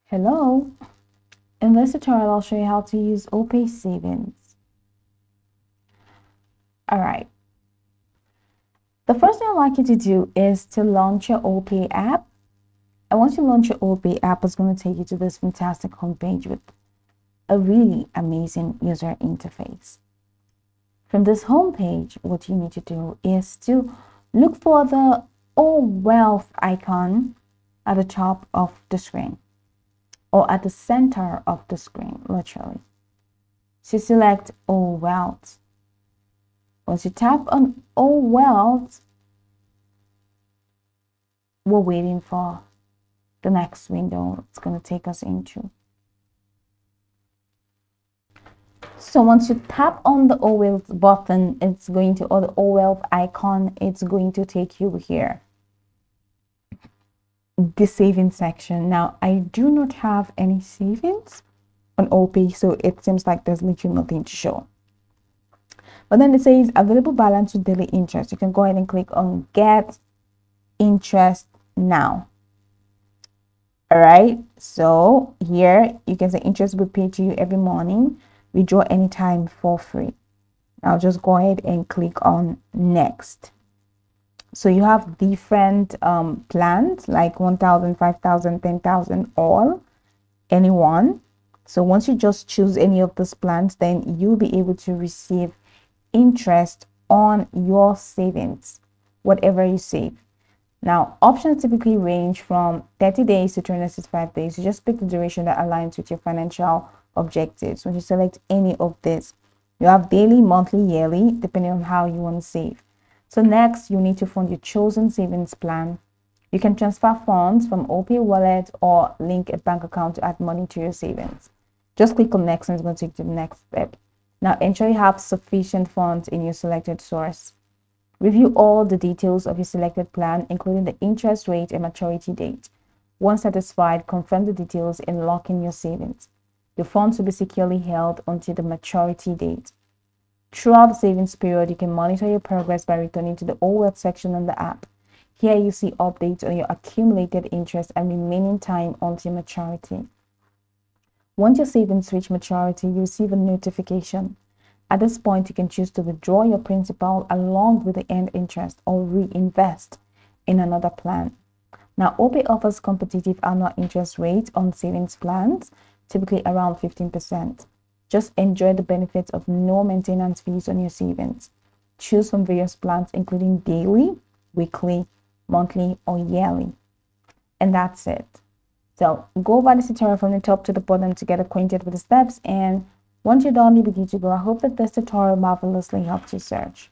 Hello, in this tutorial I'll show you how to use OPay Savings. Alright, the first thing I'd like you to do is to launch your OPay app. And once you launch your OPay app, it's going to take you to this fantastic homepage with a really amazing user interface. From this homepage, what you need to do is to look for the All Wealth icon at the top of the screen, or at the center of the screen, literally. So select All Wealth. Once you tap on All Wealth, we're waiting for the next window it's going to take us into. So once you tap on the All Wealth button, it's going to, or the All Wealth icon, it's going to take you here, the savings section. Now, I do not have any savings on OPay, so it seems like there's literally nothing to show. But then it says available balance with daily interest. You can go ahead and click on get interest now. All right, so here you can say interest will be paid to you every morning, withdraw anytime for free. I'll just go ahead and click on next. So you have different plans like 1,000, 5,000, 10,000, all, anyone. So once you just choose any of those plans, then you'll be able to receive interest on your savings, whatever you save. Now, options typically range from 30 days to 365 days. You just pick the duration that aligns with your financial objectives. When you select any of this, you have daily, monthly, yearly, depending on how you want to save. So next, you need to fund your chosen savings plan. You can transfer funds from OPay wallet or link a bank account to add money to your savings. Just click on next and it's going to take you to the next step. Now, ensure you have sufficient funds in your selected source. Review all the details of your selected plan, including the interest rate and maturity date. Once satisfied, confirm the details and lock in your savings. Your funds will be securely held until the maturity date. Throughout the savings period, you can monitor your progress by returning to the All Wealth section on the app. Here you see updates on your accumulated interest and remaining time until maturity. Once your savings reach maturity, you receive a notification. At this point, you can choose to withdraw your principal along with the earned interest or reinvest in another plan. Now, OPay offers competitive annual interest rates on savings plans, typically around 15%. Just enjoy the benefits of no maintenance fees on your savings. Choose from various plans, including daily, weekly, monthly, or yearly. And that's it. So go over this tutorial from the top to the bottom to get acquainted with the steps, and once you're done, you'll be good to go. I hope that this tutorial marvelously helped you search.